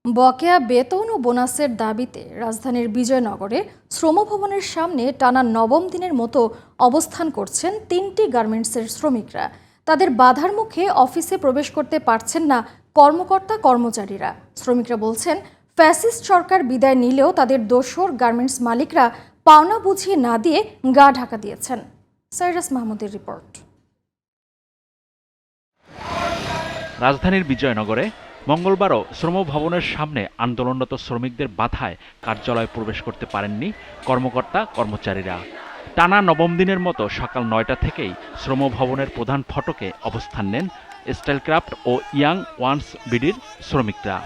বকেয়া বেতন ও বোনাসের দাবিতে রাজধানীর বিজয়নগরে শ্রমভবনের সামনে টানা নবম দিনের মতো অবস্থান করছেন 3টি গার্মেন্টসের শ্রমিকরা। তাদের বাধার মুখে অফিসে প্রবেশ করতে পারছেন না কর্মকর্তা কর্মচারীরা। শ্রমিকরা বলছেন, ফ্যাসিস্ট সরকার বিদায় নিলেও তাদের দোসর গার্মেন্টস মালিকরা পাওনা বুঝিয়ে না দিয়ে গা ঢাকা দিয়েছেন। সাইরাস মাহমুদের রিপোর্ট। রাজধানীর বিজয়নগরে মঙ্গলবারও শ্রমভবনের সামনে আন্দোলনরত শ্রমিকদের বাধায় কার্যালয়ে প্রবেশ করতে পারেননি কর্মকর্তা কর্মচারীরা। টানা নবম দিনের মতো সকাল 9টা থেকেই শ্রমভবনের প্রধান ফটকে অবস্থান নেন স্টাইলক্রাফট ও ইয়াং ওয়ান্স বিডির শ্রমিকরা।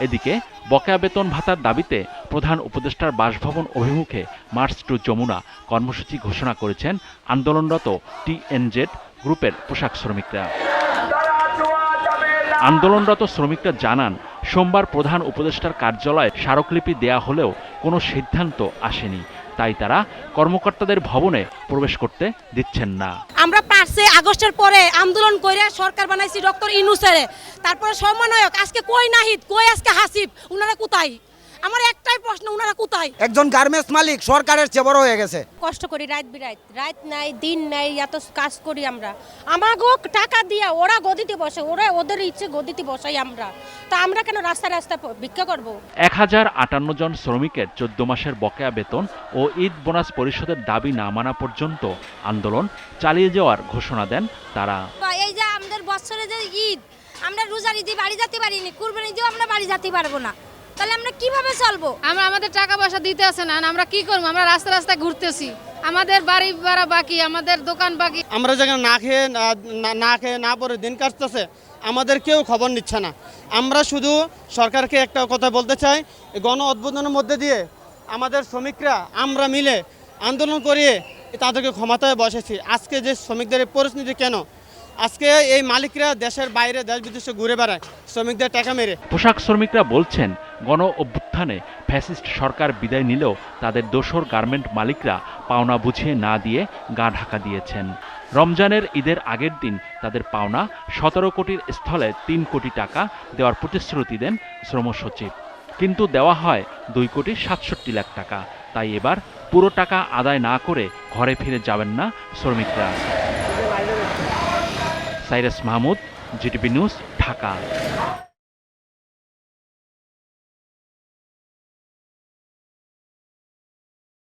এদিকে বকেয়া বেতন ভাতার দাবিতে প্রধান উপদেষ্টার বাসভবন অভিমুখে মার্চ টু যমুনা কর্মসূচি ঘোষণা করেছেন আন্দোলনরত টিএনজেড গ্রুপের পোশাক শ্রমিকরা। আন্দোলনরত শ্রমিকরা জানান, সোমবার প্রধান উপদেষ্টার কার্যালয়ে স্মারকলিপি দেয়া হলেও কোনো সিদ্ধান্ত আসেনি, তাই তারা কর্মকর্তাদের ভবনে প্রবেশ করতে দিচ্ছেন না। আমরা 5 আগস্টের পরে আন্দোলন করে সরকার বানাইছি ডক্টর ইউনূসের, তারপরে সমন্বয়ক আজকে কই নাহিদ, কই আজকে হাসিব, উনারা কোথায়? আমার একটাই প্রশ্ন, উনারা কোথায়? একজন গার্মেন্টস মালিক সরকারের চেয়ে বড় হয়ে গেছে। কষ্ট করি রাত বিরাত, রাত নাই দিন নাই, এত কাজ করি আমরা। আমাগো টাকা দিয়া ওরা গদিতে বসে, ওরা ওদের ইচ্ছে গদিতে বসাই আমরা, তা আমরা কেন রাস্তা রাস্তা ভিক্ষা করব? 1058 জন শ্রমিকের 14 মাসের বকেয়া বেতন ও ঈদ বোনাস পরিশোধের দাবি না মানা পর্যন্ত আন্দোলন চালিয়ে যাওয়ার ঘোষণা দেন তারা। এই যে আমাদের বছরে যে ঈদ, আমরা রোজার ঈদে বাড়ি যেতে পারিনি, কুরবানি ঈদেও আমরা বাড়ি যেতে পারবো না, তাহলে আমরা কিভাবে চলবো? আমাদের টাকা পয়সা দিতে আসে না, আমরা কি করবো? আমরা রাস্তা রাস্তায় ঘুরতেছি, আমাদের বাড়ি ভাড়া বাকি, আমাদের দোকান বাকি। আমরা যেখানে না খেয়ে না পরে দিন কাটতেছে, আমাদের কেউ খবর নিচ্ছে না। আমরা শুধু সরকারকে একটা কথা বলতে চাই, গণ উদ্বোধনের মধ্যে দিয়ে আমাদের শ্রমিকরা আমরা মিলে আন্দোলন করিয়ে তাদেরকে ক্ষমতায় বসেছি। আজকে যে শ্রমিকদের পরিস্থিতি কেন? আজকে এই মালিকরা দেশের বাইরে দেশ বিদেশে ঘুরে বেড়ায় শ্রমিকদের টাকা মেরে। পোশাক শ্রমিকরা বলছেন, গণ অভ্যুত্থানে ফ্যাসিস্ট সরকার বিদায় নিলেও তাদের দোসর গার্মেন্ট মালিকরা পাওনা বুঝিয়ে না দিয়ে গা ঢাকা দিয়েছেন। রমজানের ঈদের আগের দিন তাদের পাওনা 17 কোটির স্থলে 3 কোটি টাকা দেওয়ার প্রতিশ্রুতি দেন শ্রম সচিব, কিন্তু দেওয়া হয় 2 কোটি 67 লাখ টাকা। তাই এবার পুরো টাকা আদায় না করে ঘরে ফিরে যাবেন না শ্রমিকরা। Cyrus Mahmud, GTV news, Dhaka.